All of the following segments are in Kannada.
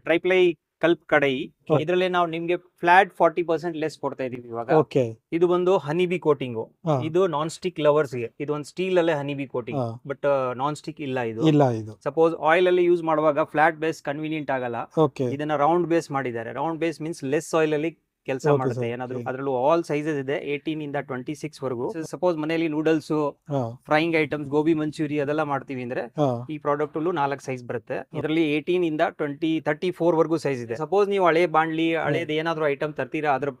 ಟ್ರೈಪ್ಲೈ ಕಲ್ಪ್ ಕಡೈ. Okay. ಇದರಲ್ಲಿ ನಾವು ನಿಮ್ಗೆ ಫ್ಲಾಟ್ 40% ಲೆಸ್ ಕೊಡ್ತಾ ಇದೀವಿ ಇವಾಗ. ಓಕೆ ಇದು ಬಂದು ಹನಿಬಿ ಕೋಟಿಂಗ್. ಹಾ ಇದು ನಾನ್ ಸ್ಟಿಕ್ ಲವರ್ಸ್ ಗೆ ಇದು ಒಂದು ಸ್ಟೀಲ್ ಅಲ್ಲೇ ಹನಿಬಿ ಕೋಟಿಂಗ್, ಹಾ ಬಟ್ ನಾನ್ ಸ್ಟಿಕ್ ಇಲ್ಲ ಇದು. ಇಲ್ಲ ಇದು ಸಪೋಸ್ ಆಯಿಲ್ ಅಲ್ಲಿ ಯೂಸ್ ಮಾಡುವಾಗ ಫ್ಲಾಟ್ ಬೇಸ್ ಕನ್ವೀನಿಯಂಟ್ ಆಗಲ್ಲ. ಓಕೆ ಇದನ್ನ ರೌಂಡ್ ಬೇಸ್ ಮಾಡಿದ್ದಾರೆ. Round base means less oil ಅಲ್ಲಿ ಕೆಲಸ Okay, ಮಾಡುತ್ತೆ. sir. ಏನಾದ್ರು Okay. ಅದರಲ್ಲೂ ಆಲ್ ಸೈಜಸ್ ಇದೆ 18 ಇಂದ 26 ವರೆಗೂ. ಸಪೋಸ್ ಮನೆಯಲ್ಲಿ ನೂಡಲ್ಸ್, ಹಾ ಫ್ರೈಯಿಂಗ್ ಐಟಮ್ಸ್, ಗೋಬಿ ಮಂಚೂರಿ ಅದೆಲ್ಲ ಮಾಡ್ತೀವಿ ಅಂದ್ರೆ ಹಾ ಈ ಪ್ರಾಡಕ್ಟ್ ಅಲ್ಲೂ 4 ಸೈಜ್ ಬರುತ್ತೆ. ಇದರಲ್ಲಿ 18 ಇಂದ 34 ವರೆಗೂ ಸೈಜ್ ಇದೆ. ಸಪೋಸ್ ನೀವು ಹಳೆ ಬಾಂಡ್ಲಿ ಹಳೇದು ಏನಾದ್ರು ಐಟಮ್ ತರ್ತೀರಾ ಅದ್ರ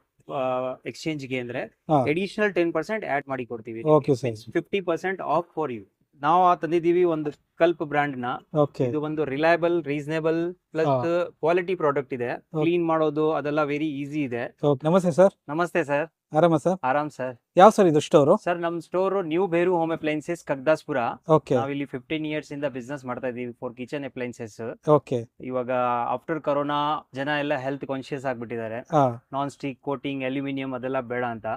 ಎಕ್ಸ್ಚೇಂಜ್ ಗೆ ಅಂದ್ರೆ ಹಾ ಅಡಿಷನಲ್ 10% ಆಡ್ ಮಾಡಿ ಕೊಡ್ತೀವಿ. Okay sir 50% off for you. ನಾವು ತಂದಿದ್ದೀವಿ ಒಂದು ಕಲ್ಪ್ ಬ್ರ್ಯಾಂಡ್ ನ. ಓಕೆ ಇದು ಒಂದು reliable, reasonable plus quality product ಇದೆ. ಕ್ಲೀನ್ ಮಾಡೋದು ಅದೆಲ್ಲ ವೆರಿ ಈಸಿ ಇದೆ. ಓಕೆ ನಮಸ್ತೆ ಸರ್. ನಮಸ್ತೆ ಸರ್. ಆರಾಮ ಸರ್? ಆರಾಮ್ ಸರ್. ಯಾವ ಸರ್ ಇದು ಸ್ಟೋರು? ಸರ್ ನಮ್ ಸ್ಟೋರ್ ನ್ಯೂ ಬೇರು ಹೋಮ್ ಅಪ್ಲೈನ್ಸಸ್ ಕಗ್ದಾಸ್ಪುರ. ಓಕೆ ನಾವಿಲ್ಲಿ 15 ಇಯರ್ಸ್ ಇಂದ ಬಿಸ್ನೆಸ್ ಮಾಡ್ತಾ ಇದೀವಿ ಫಾರ್ ಕಿಚನ್ ಅಪ್ಲೈನ್ಸಸ್. ಓಕೆ ಇವಾಗ ಆಫ್ಟರ್ ಕೊರೋನಾ ಜನ ಎಲ್ಲ ಹೆಲ್ತ್ ಕಾನ್ಶಿಯಸ್ ಆಗ್ಬಿಟ್ಟಿದ್ದಾರೆ. ಹಾ ನಾನ್ ಸ್ಟಿಕ್ ಕೋಟಿಂಗ್, ಅಲ್ಯೂಮಿನಿಯಂ ಅದೆಲ್ಲ ಬೇಡ ಅಂತ.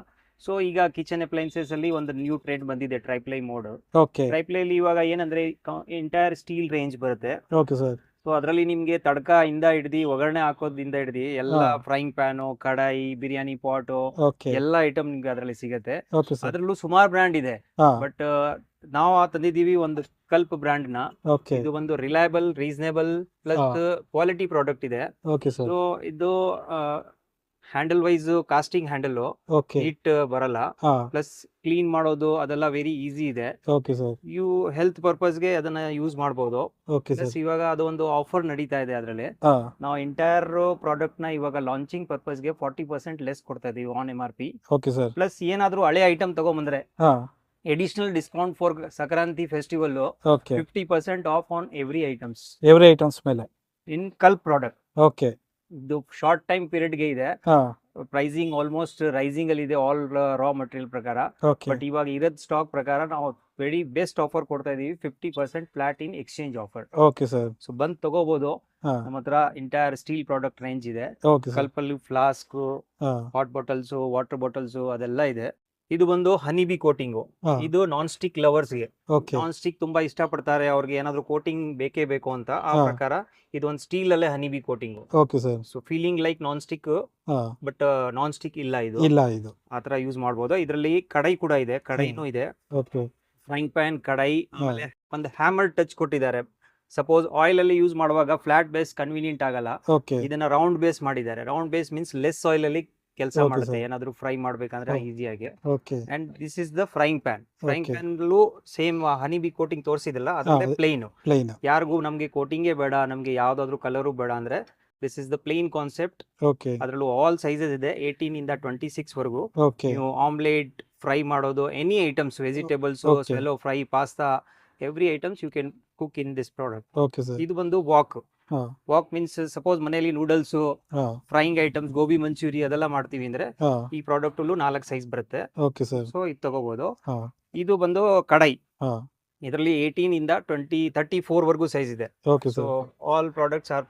ಸೊ ಈಗ ಕಿಚನ್ ಅಪ್ಲೈನ್ಸಸ್ ಅಲ್ಲಿ ಒಂದು ನ್ಯೂ ಟ್ರೆಂಡ್ ಬಂದಿದೆ, ಟ್ರೈಪ್ಲೈ ಮೋಡ್. ಓಕೆ ಟ್ರೈಪ್ಲೈ ಅಲ್ಲಿ ಇವಾಗ ಏನಂದ್ರೆ ಎಂಟೈರ್ ಸ್ಟೀಲ್ ರೇಂಜ್ ಬರುತ್ತೆ. ಓಕೆ ಸರ್ ಸೊ ಅದರಲ್ಲಿ ನಿಮ್ಗೆ ತಡ್ಕ ಇಂದ ಹಿಡ್ದು ಒಗ್ಗರಣೆ ಹಾಕೋದ್ರಿಂದ ಹಿಡ್ದು ಎಲ್ಲ ಫ್ರೈಯಿಂಗ್ ಪ್ಯಾನು, ಕಡಾಯಿ, ಬಿರಿಯಾನಿ ಪಾಟ್ ಓಕೆ ಎಲ್ಲ ಐಟಮ್ ನಿಮ್ಗೆ ಅದರಲ್ಲಿ ಸಿಗುತ್ತೆ. ಓಕೆ ಸರ್ ಅದ್ರಲ್ಲೂ ಸುಮಾರು ಬ್ರ್ಯಾಂಡ್ ಇದೆ, ಹಾ ಬಟ್ ನಾವು ತಂದಿದ್ದೀವಿ ಒಂದು ಕಲ್ಪ್ ಬ್ರ್ಯಾಂಡ್ ನ. ಓಕೆ ಇದು ಒಂದು reliable, reasonable plus quality product ಇದೆ. ಓಕೆ ಸರ್ ಸೊ ಇದು handle wise casting handle, okay heat ಬರಲ್ಲ, ಹಾ ಪ್ಲಸ್ ಕ್ಲೀನ್ ಮಾಡೋದು ಅದೆಲ್ಲ ವೆರಿ ಈಸಿ ಇದೆ. ಓಕೆ ಸರ್ ಯು ಹೆಲ್ತ್ ಪರ್ಪಸ್ಗೆ ಅದನ್ನ ಯೂಸ್ ಮಾಡಬಹುದು. ಓಕೆ ಪ್ಲಸ್ ಸರ್ ಇವಾಗ ಅದೊಂದು ಆಫರ್ ನಡೀತಾ ಇದೆ ಅದರಲ್ಲಿ. ಹಾ ನಾವು ಎಂಟೈರ್ ಪ್ರಾಡಕ್ಟ್ ನ ಇವಾಗ ಲಾಂಚಿಂಗ್ ಪರ್ಪಸ್ಗೆ 40% ಲೆಸ್ ಕೊಡ್ತಾ ಇದೀವಿ on MRP. Okay sir plus ಏನಾದ್ರೂ ಹಳೆ ಐಟಮ್ ತಗೊಂಬಂದ್ರೆ ಹಾ additional discount for Sankranti festival, okay 50% of on every items every items ಮೇಲೆ ಇನ್ ಕಲ್ಪ್ ಪ್ರಾಡಕ್ಟ್. ಓಕೆ ಇದು ಶಾರ್ಟ್ ಟೈಮ್ ಪೀರಿಯಡ್ ಗೆ ಇದೆ. ಹಾ ಪ್ರೈಸಿಂಗ್ ಆಲ್ಮೋಸ್ಟ್ ರೈಸಿಂಗ್ ಅಲ್ಲಿ ಇದೆ ಆಲ್ ರಾ ಮಟೀರಿಯಲ್ ಪ್ರಕಾರ. ಓಕೆ ಬಟ್ ಇವಾಗ ಇರೋದ್ ಸ್ಟಾಕ್ ಪ್ರಕಾರ ನಾವು ವೆರಿ ಬೆಸ್ಟ್ ಆಫರ್ ಕೊಡ್ತಾ ಇದೀವಿ, 50% flat in exchange offer. Okay sir so ಬಂದ್ ತಗೋಬಹುದು. ಹಾ ನಮ್ಮ ಹತ್ರ ಎಂಟೈರ್ ಸ್ಟೀಲ್ ಪ್ರಾಡಕ್ಟ್ ರೇಂಜ್ ಇದೆ. ಓಕೆ ಸರ್ ಕಲ್ಪಲ್ಲಿ ಫ್ಲಾಸ್ಕ್, ಹಾ ಹಾಟ್ ಬಾಟಲ್ಸ್, ವಾಟರ್ ಬಾಟಲ್ಸ್ ಅದೆಲ್ಲ ಇದೆ. ಇದು ಬಂದು ಹನಿಬಿ ಕೋಟಿಂಗ್. ಹಾ ಇದು ನಾನ್ ಸ್ಟಿಕ್ ಲವರ್ಸ್ ಗೆ. ಓಕೆ ನಾನ್ ಸ್ಟಿಕ್ ತುಂಬಾ ಇಷ್ಟ ಪಡ್ತಾರೆ, ಅವ್ರಿಗೆ ಏನಾದ್ರು ಕೋಟಿಂಗ್ ಬೇಕೇ ಬೇಕು ಅಂತ. ಆ ಹಾ. ಪ್ರಕಾರ ಇದು ಒಂದು ಸ್ಟೀಲ್ ಅಲ್ಲೇ honeybee coating. Okay sir so feeling like non stick, ಹಾ ಬಟ್ ನಾನ್ ಸ್ಟಿಕ್ ಇಲ್ಲ ಇದು. ಇಲ್ಲ ಇದು ಆತರ ಯೂಸ್ ಮಾಡಬಹುದು. ಇದರಲ್ಲಿ ಕಡಾಯಿ ಕೂಡ ಇದೆ, ಕಡಾಯಿನೂ ಇದೆ. ಓಕೆ ಫ್ರೈಯಿಂಗ್ ಪ್ಯಾನ್, ಕಡಾಯಿ, ಹಾ. ಆಮೇಲೆ ಒಂದು ಹ್ಯಾಮರ್ ಟಚ್ ಕೊಟ್ಟಿದ್ದಾರೆ. ಸಪೋಸ್ ಆಯಿಲ್ ಅಲ್ಲಿ ಯೂಸ್ ಮಾಡುವಾಗ ಫ್ಲಾಟ್ ಬೇಸ್ ಕನ್ವೀನಿಯಂಟ್ ಆಗಲ್ಲ. ಓಕೆ ಇದನ್ನ ರೌಂಡ್ ಬೇಸ್ ಮಾಡಿದ್ದಾರೆ. Round base means less oil ಅಲ್ಲಿ ಕೆಲಸ Okay, ಮಾಡುತ್ತೆ, sir. ಏನಾದ್ರು ಫ್ರೈ ಮಾಡ್ಬೇಕಂದ್ರೆ ಹಾ. ಈಸಿಯಾಗಿ. Okay and this is the frying pan. Frying Okay. Pan same honeybee coating ತೋರಿಸಿದಿಲ್ಲ, ಅದ್ರಲ್ಲೇ ಅದೇ. ಪ್ಲೇನ್. ಪ್ಲೈನ್ ಯಾರಿಗೂ ನಮ್ಗೆ ಕೋಟಿಂಗೇ ಬೇಡ, ನಮ್ಗೆ ಯಾವ್ದಾದ್ರು ಕಲರು ಬೇಡ ಅಂದ್ರೆ this is the plain concept. Okay ಅದ್ರಲ್ಲೂ ಆಲ್ ಸೈಜಸ್ ಇದೆ 18 ಇಂದ 26 ವರೆಗೂ. ಓಕೆ ನೀವು ಆಮ್ಲೆಟ್, ಫ್ರೈ ಮಾಡೋದು, any items, vegetables, Okay. Shallow fry, pasta, every items you can cook in this product. Okay sir ಇದು ಬಂದು ವಾಕ್. ಹಾ ವಾಕ್ ಮೀನ್ಸ್ ಸಪೋಸ್ ಮನೆಯಲ್ಲಿ ನೂಡಲ್ಸ್, ಹಾ ಫ್ರೈಯಿಂಗ್ ಐಟಮ್ಸ್, ಗೋಬಿ ಮಂಚೂರಿ ಅದೆಲ್ಲ ಮಾಡ್ತೀವಿ ಅಂದ್ರೆ ಹಾ ಈ ಪ್ರಾಡಕ್ಟ್ ಅಲ್ಲೂ 4 ಸೈಜ್ ಬರುತ್ತೆ. ಓಕೆ ಸರ್ ಸೊ ಇದು ತಗೋಬಹುದು. ಹಾ ಇದು ಬಂದು ಕಡಾಯಿ. ಹಾ ಇದರಲ್ಲಿ 18 ಇಂದ 34 ವರೆಗೂ ಸೈಜ್ ಇದೆ. Okay so sir all products are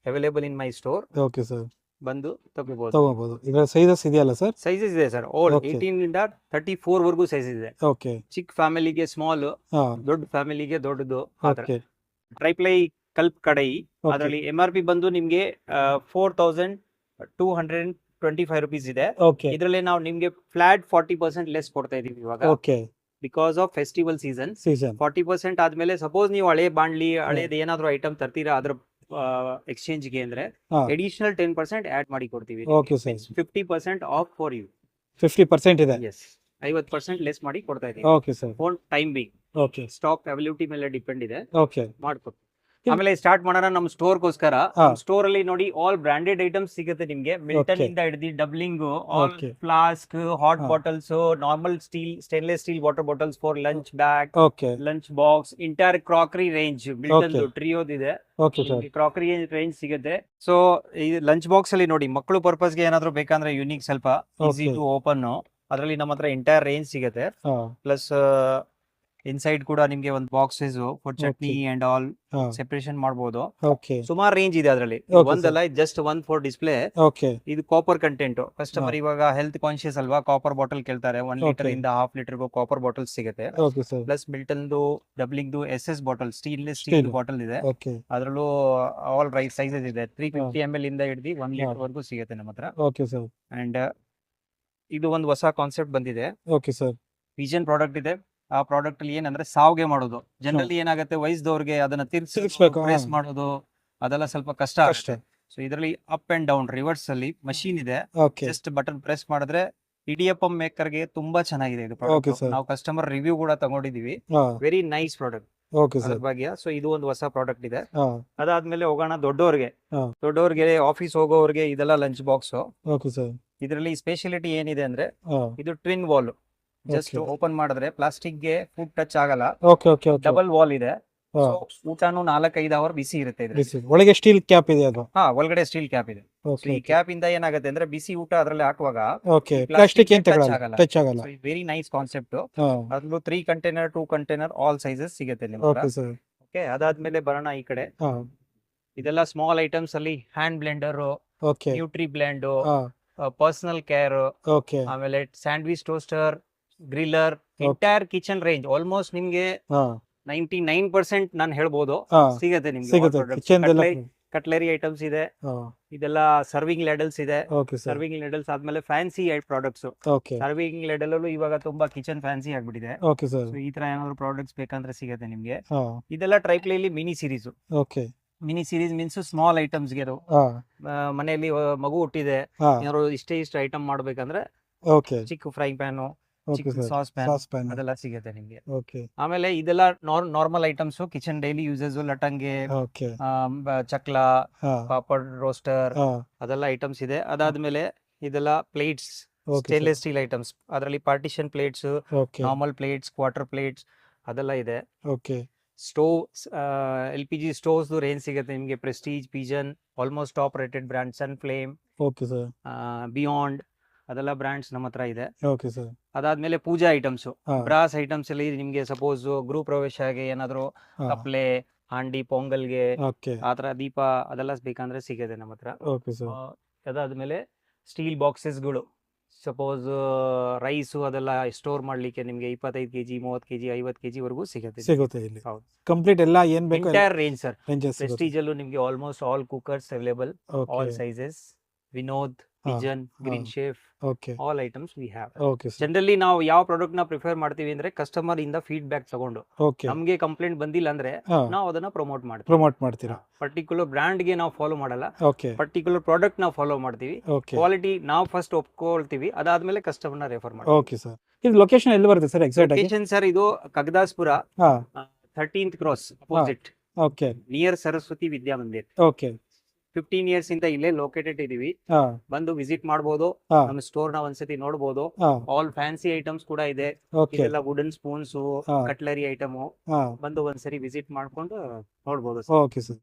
available in my store. Okay sir ಬಂದು ತಗೋಬಹುದು. ತಗೋಬಹುದು. ಇದರ ಸೈಜಸ್ ಇದೆಯಲ್ಲ ಸರ್? ಸೈಜಸ್ ಇದೆ ಸರ್, ಆಲ್ Okay. 18 ಇಂದ 34 ವರೆಗೂ ಸೈಜ್ ಇದೆ. ಓಕೆ ಚಿಕ್ಕ ಫ್ಯಾಮಿಲಿಗೆ ಸ್ಮಾಲ್, ಹಾ ದೊಡ್ಡ ಫ್ಯಾಮಿಲಿಗೆ ದೊಡ್ಡದು. ಓಕೆ ಟ್ರೈಪ್ಲೈ ಕಲ್ಪ್ ಕಡಾಯಿ. Okay. ಅದರಲ್ಲಿ MRP ಬಂದು ನಿಮ್ಗೆ 4225 ರುಪೀಸ್ ಇದೆ. ಓಕೆ ಇದರಲ್ಲಿ ನಾವು ನಿಮ್ಗೆ ಫ್ಲಾಟ್ 40% ಲೆಸ್ ಕೊಡ್ತಾ ಇದೀವಿ ಇವಾಗ, okay because of festival season. Season 40% ಆದ್ಮೇಲೆ ಸಪೋಸ್ ನೀವು ಹಳೆ ಬಾಂಡ್ಲಿ ಹಳೇದು ಏನಾದ್ರು ಐಟಮ್ ತರ್ತೀರಾ ಅದ್ರ ಎಕ್ಸ್ಚೇಂಜ್ ಗೆ ಅಂದ್ರೆ ಹಾ ಅಡಿಷನಲ್ 10% ಆಡ್ ಮಾಡಿ ಕೊಡ್ತೀವಿ. Okay sir 50% off for you. 50% ಇದೆ. ಎಸ್, 50% ಲೆಸ್ ಮಾಡಿ ಕೊಡ್ತಾ ಇದೀವಿ. Okay sir for time being okay stock availability ಮೇಲೆ ಡಿಪೆಂಡ್ ಇದೆ, ಓಕೆ ಮಾಡ್ಕೊಡ್ತೀವಿ. ಆಮೇಲೆ ಸ್ಟಾರ್ಟ್ ಮಾಡೋಣ ನಮ್ಮ ಸ್ಟೋರ್ಗೋಸ್ಕರ. ಹಾ. ಸ್ಟೋರ್ ಅಲ್ಲಿ ನೋಡಿ ಆಲ್ ಬ್ರಾಂಡೆಡ್ ಐಟಮ್ಸ್ ಸಿಗುತ್ತೆ ನಿಮ್ಗೆ. Milton Okay. ಇಂದ ಹಿಡಿದು ಡಬ್ಲಿಂಗ್, ಆಲ್ Okay. ಫ್ಲಾಸ್ಕ್, ಹಾಟ್ ಹಾ. Bottles, normal steel, stainless steel water bottles for lunch bag, okay lunch box, entire crockery range Milton Okay. ಟ್ರಿಯೋದ್ ಇದೆ. ಓಕೆ ಸರ್ ಕ್ರಾಕರಿ ರೇಂಜ್ ಸಿಗುತ್ತೆ. ಸೊ ಈ ಲಂಚ್ ಬಾಕ್ಸ್ ಅಲ್ಲಿ ನೋಡಿ ಮಕ್ಕಳು ಪರ್ಪಸ್ ಗೆ ಏನಾದ್ರು ಬೇಕಂದ್ರೆ ಯೂನಿಕ್, ಸ್ವಲ್ಪ ಈಸಿ Okay. ಟು ಓಪನ್, ಅದರಲ್ಲಿ ನಮ್ಮ ಹತ್ರ ಎಂಟೈರ್ ರೇಂಜ್ ಸಿಗುತ್ತೆ. ಹಾ ಪ್ಲಸ್ ಇನ್ಸೈಡ್ ಕೂಡ ನಿಮ್ಗೆ ಒಂದು boxes for chutney and all ಹಾ ಸೆಪರೇಷನ್ ಮಾಡಬಹುದು. ಓಕೆ ಸುಮಾರು ರೇಂಜ್ ಇದೆ ಅದರಲ್ಲಿ. Okay, ಒಂದಲ್ಲ just one for display. Okay ಇದು ಕಾಪರ್ ಕಂಟೆಂಟ್. ಕಸ್ಟಮರ್ ಇವಾಗ ಹೆಲ್ತ್ ಕಾನ್ಶಿಯಸ್ ಅಲ್ವಾ, ಕಾಪರ್ ಬಾಟಲ್ ಕೇಳ್ತಾರೆ. 1 ಲೀಟರ್ Okay. ಇಂದ ಹಾಫ್ ಲೀಟರ್ ಕಾಪರ್ ಬಾಟಲ್ ಸಿಗುತ್ತೆ. ಓಕೆ ಸರ್ ಪ್ಲಸ್ ಮಿಲ್ಟನ್ದು ಡಬ್ಲಿಂಗ್ದು SS bottle, Steel. Steel bottle ಇದೆ. ಓಕೆ ಅದರಲ್ಲೂ ಆಲ್ ರೈಸ್ ಸೈಜಸ್ ಇದೆ. 350 ml ಇಂದ ಹಿಡಿದು 1 ಲೀಟರ್ ವರೆಗೂ ಸಿಗುತ್ತೆ ನಮ್ಮ ಹತ್ರ. ಓಕೆ ಸರ್ ಅಂಡ್ ಇದು ಒಂದು ಹೊಸ ಕಾನ್ಸೆಪ್ಟ್ ಬಂದಿದೆ. ಓಕೆ ಸರ್ ವಿಷನ್ ಪ್ರಾಡಕ್ಟ್ ಇದೆ. ಆ ಪ್ರಾಡಕ್ಟ್ ಅಲ್ಲಿ ಏನಂದ್ರೆ ಸಾವ್ಗೆ ಮಾಡೋದು. ಜನರಲಿ ಏನಾಗುತ್ತೆ, ವಯಸ್ಸದವ್ರಿಗೆ ಅದನ್ನ ತಿರ್ಗಿಸ್ಬೇಕು, ಪ್ರೆಸ್ ಹಾ. ಮಾಡೋದು ಅದೆಲ್ಲ ಸ್ವಲ್ಪ ಕಷ್ಟ ಕಷ್ಟ. ಆಗುತ್ತೆ. ಸೊ ಇದರಲ್ಲಿ ಅಪ್ ಅಂಡ್ ಡೌನ್ ರಿವರ್ಸ್ ಅಲ್ಲಿ ಮಷೀನ್ ಇದೆ. ಓಕೆ ಜಸ್ಟ್ ಬಟನ್ ಪ್ರೆಸ್ ಮಾಡಿದ್ರೆ ಇಡಿಯಪ್ಪಂ ಮೇಕರ್ ಗೆ ತುಂಬಾ ಚೆನ್ನಾಗಿದೆ ಇದು Okay, ಪ್ರಾಡಕ್ಟ್. sir. ನಾವು ಕಸ್ಟಮರ್ ರಿವ್ಯೂ ಕೂಡ ತಗೊಂಡಿದೀವಿ. ಹಾ ವೆರಿ ನೈಸ್ ಪ್ರಾಡಕ್ಟ್ ಓಕೆ ಅದ್ರ ಸರ್ ಬಗ್ಗೆ. ಸೊ ಇದು ಒಂದು ಹೊಸ ಪ್ರಾಡಕ್ಟ್ ಇದೆ. ಹಾ ಅದಾದ್ಮೇಲೆ ಹೋಗೋಣ ದೊಡ್ಡವ್ರಿಗೆ. ಹಾ. ದೊಡ್ಡವ್ರಿಗೆ ಆಫೀಸ್ ಹೋಗೋರ್ಗೆ ಇದೆಲ್ಲ ಲಂಚ್ ಬಾಕ್ಸ್. ಓಕೆ ಸರ್ ಇದರಲ್ಲಿ ಸ್ಪೆಷಾಲಿಟಿ ಏನಿದೆ ಅಂದ್ರೆ ಹಾ ಇದು twin wall. Just Okay. Open ಮಾಡಿದ್ರೆ ಪ್ಲಾಸ್ಟಿಕ್ ಗೆ ಫುಡ್ ಟಚ್ ಆಗಲ್ಲ. Okay okay okay double wall ಇದೆ. ಹಾ So, ಊಟನು 4-5 ಅವರ್ ಬಿಸಿ ಇರುತ್ತೆ ಇದ್ರಲ್ಲಿ. ಬಿಸಿ ಒಳಗೆ ಸ್ಟೀಲ್ ಕ್ಯಾಪ್ ಇದೆ ಅದು ಹಾ, ಒಳಗಡೆ ಸ್ಟೀಲ್ ಕ್ಯಾಪ್ ಇದೆ. So, ಓಕೆ ಈ ಕ್ಯಾಪ್ ಇಂದ ಏನಾಗುತ್ತೆ ಅಂದ್ರೆ ಬಿಸಿ ಊಟ ಅದ್ರಲ್ಲಿ ಹಾಕುವಾಗ ಓಕೆ ಈ ಪ್ಲಾಸ್ಟಿಕ್ plastic ಏನ್ touch ತಗೊಳಲ್ಲ, ಆಗಲ್ಲ. ಟಚ್ ಆಗಲ್ಲ. Very nice concept. ಹಾ ಅದ್ರಲ್ಲೂ 3 ಕಂಟೈನರ್ 2 ಕಂಟೈನರ್ ಆಲ್ ಸೈಜಸ್ ಸಿಗುತ್ತೆ ನಿಮ್ಗೆ. ಓಕೆ ಸರ್ ಓಕೆ, ಅದಾದ್ಮೇಲೆ ಬರೋಣ ಈ ಕಡೆ. ಹಾ ಇದೆಲ್ಲ ಸ್ಮಾಲ್ ಐಟಮ್ಸ್ ಅಲ್ಲಿ hand Blender, okay nutri blend, ಹಾ ಪರ್ಸನಲ್ ಕೇರ್, ಓಕೆ ಆಮೇಲೆ sandwich toaster, ಗ್ರಿಲ್ಲರ್, entire kitchen range almost ನಿಮ್ಗೆ ಹಾ 99% ನಾನು ಹೇಳ್ಬೋದು ಹಾ ಸಿಗುತ್ತೆ ನಿಮ್ಗೆ. ಸಿಗುತ್ತೆ ಕಿಚನ್ ಎಲ್ಲ ಕಟ್ಲರಿ ಐಟಮ್ಸ್ ಇದೆ. ಹಾ ಇದೆಲ್ಲ ಸರ್ವಿಂಗ್ ಲೆಡಲ್ಸ್ ಇದೆ. ಓಕೆ ಸರ್ ಸರ್ವಿಂಗ್ ಲೆಡಲ್ಸ್ ಆದ್ಮೇಲೆ ಫ್ಯಾನ್ಸಿ ಪ್ರಾಡಕ್ಟ್ಸ್. ಓಕೆ ಸರ್ವಿಂಗ್ ಲೆಡಲ್ ಅಲ್ಲೂ ಇವಾಗ ತುಂಬಾ ಕಿಚನ್ ಫ್ಯಾನ್ಸಿ ಆಗ್ಬಿಟ್ಟಿದೆ. ಓಕೆ ಸರ್ So, ಈ ತರ ಏನಾದ್ರು ಪ್ರಾಡಕ್ಟ್ಸ್ ಬೇಕಂದ್ರೆ ಸಿಗುತ್ತೆ ನಿಮ್ಗೆ. ಹಾ ಇದೆಲ್ಲ ಟ್ರೈಪ್ಲೇಲಿ mini series. Okay mini series means small items ಗೆ ಅದು. ಹಾ ಮನೆಯಲ್ಲಿ ಮಗು ಹುಟ್ಟಿದೆ, ಹಾ ಏನಾದ್ರು ಇಷ್ಟೇ ಐಟಮ್ ಮಾಡ್ಬೇಕಂದ್ರೆ ಓಕೆ ಚಿಕ್ಕ ಫ್ರೈ ಪ್ಯಾನು, ಓಕೆ ಚಿಕ್ಕ sir sauce pan sauce pan ಅದೆಲ್ಲ ಸಿಗುತ್ತೆ ನಿಮ್ಗೆ. ಓಕೆ ಆಮೇಲೆ ಇದೆಲ್ಲ normal items kitchen daily uses. ಲಟಂಗೆ, ಓಕೆ ಚಕ್ಲ, ಹಾ ಪಾಪಡ್ ರೋಸ್ಟರ್, ಹಾ ಅದೆಲ್ಲ ಐಟಮ್ಸ್ ಇದೆ. ಅದಾದ್ಮೇಲೆ ಇದೆಲ್ಲ plates, okay stainless steel items. ಅದರಲ್ಲಿ partition plates, okay normal plates, quarter plates ಅದೆಲ್ಲ ಇದೆ. Okay stove, LPG stoves range ಸಿಗುತ್ತೆ ನಿಮಗೆ. Prestige, Pigeon, almost top rated brand, Sunflame, okay sir beyond ಅದೆಲ್ಲ ಬ್ರ್ಯಾಂಡ್ಸ್ ನಮ್ಮ ಹತ್ರ ಇದೆ. ಓಕೆ ಸರ್ ಅದಾದ್ಮೇಲೆ ಪೂಜಾ ಐಟಮ್ಸ್, ಹಾ ಬ್ರಾಸ್ ಐಟಮ್ಸ್ ಅಲ್ಲಿ ನಿಮ್ಗೆ ಸಪೋಸ್ ಗೃಹ ಪ್ರವೇಶಗೆ ಏನಾದ್ರು ಹಾ ಕಪ್ಲೆ, ಹಾಂಡಿ, ಪೊಂಗಲ್ಗೆ ಓಕೆ ಆತರ ದೀಪ ಅದೆಲ್ಲ ಬೇಕಂದ್ರೆ ಸಿಗುತ್ತೆ ನಮ್ಮ ಹತ್ರ. ಓಕೆ ಸರ್ ಅದಾದ್ಮೇಲೆ ಸ್ಟೀಲ್ ಬಾಕ್ಸಸ್ಗಳು, ಸಪೋಸ್ ರೈಸು ಅದೆಲ್ಲ ಸ್ಟೋರ್ ಮಾಡ್ಲಿಕ್ಕೆ ನಿಮ್ಗೆ 25 kg 30 kg 50 kg ವರೆಗೂ ಸಿಗುತ್ತೆ. ಸಿಗುತ್ತೆ ಇಲ್ಲಿ ಹೌದು. ಕಂಪ್ಲೀಟ್ ಎಲ್ಲ ಏನ್ ಬೇಕು ಎಂಟೈರ್ ರೇಂಜ್ ಸರ್. ರೇಂಜಸ್ ಸಿಗುತ್ತೆ ಪ್ರೆಸ್ಟೀಜ್ ಅಲ್ಲೂ ನಿಮ್ಗೆ almost all cookers available, okay all sizes. Vinod, Pigeon, green chef, okay all items we have. Okay sir generally ನಾವು ಯಾವ ಪ್ರಾಡಕ್ಟ್ ನ ಪ್ರಿಫರ್ ಮಾಡ್ತೀವಿ ಅಂದ್ರೆ ಕಸ್ಟಮರ್ ಇಂದ ಫೀಡ್ಬ್ಯಾಕ್ ತಗೊಂಡು. ಓಕೆ ನಮ್ಗೆ ಕಂಪ್ಲೇಂಟ್ ಬಂದಿಲ್ಲ ಅಂದ್ರೆ ಹಾ ನಾವು ಅದನ್ನ ಪ್ರಮೋಟ್ ಮಾಡ್ತೀವಿ. ಪ್ರಮೋಟ್ ಮಾಡ್ತೀರಾ ಪರ್ಟಿಕ್ಯುಲರ್ ಬ್ರ್ಯಾಂಡ್ ಗೆ ನಾವು ಫಾಲೋ ಮಾಡಲ್ಲ, ಓಕೆ ಪರ್ಟಿಕ್ಯುಲರ್ ಪ್ರಾಡಕ್ಟ್ ನಾವು ಫಾಲೋ ಮಾಡ್ತೀವಿ. ಓಕೆ ಕ್ವಾಲಿಟಿ ನಾವು ಫಸ್ಟ್ ಒಪ್ಕೊಳ್ತೀವಿ, ಅದಾದ್ಮೇಲೆ ಕಸ್ಟಮರ್ ನ ರೆಫರ್ ಮಾಡ್ತೀವಿ. ಓಕೆ ಸರ್ ಇದು ಲೊಕೇಶನ್ ಎಲ್ಲಿ ಬರುತ್ತೆ ಸರ್ ಎಕ್ಸಾಕ್ಟ್ ಆಗಿ ಲೊಕೇಶನ್ ಸರ್ ಇದು ಕಗದಾಸ್ಪುರ, ಹಾ 13th cross opposite, okay near Saraswati Vidyamandir. Okay 15 years ಇಂದ ಇಲ್ಲೇ ಲೊಕೇಟೆಡ್ ಇದೀವಿ. ಹಾ ಬಂದು ವಿಸಿಟ್ ಮಾಡಬಹುದು. ಹಾ ನಮ್ಮ ಸ್ಟೋರ್ ನ ಒಂದ್ಸತಿ ನೋಡಬಹುದು. ಹಾ ಆಲ್ ಫ್ಯಾನ್ಸಿ ಐಟಮ್ಸ್ ಕೂಡ ಇದೆ. ಓಕೆ ಇದೆಲ್ಲ ವುಡನ್ ಸ್ಪೂನ್ಸ್, ಹಾ ಕಟ್ಲರಿ ಐಟಮ್. ಹಾ ಬಂದು ಒಂದ್ಸರಿ ವಿಸಿಟ್ ಮಾಡ್ಕೊಂಡು ನೋಡ್ಬೋದು. Okay sir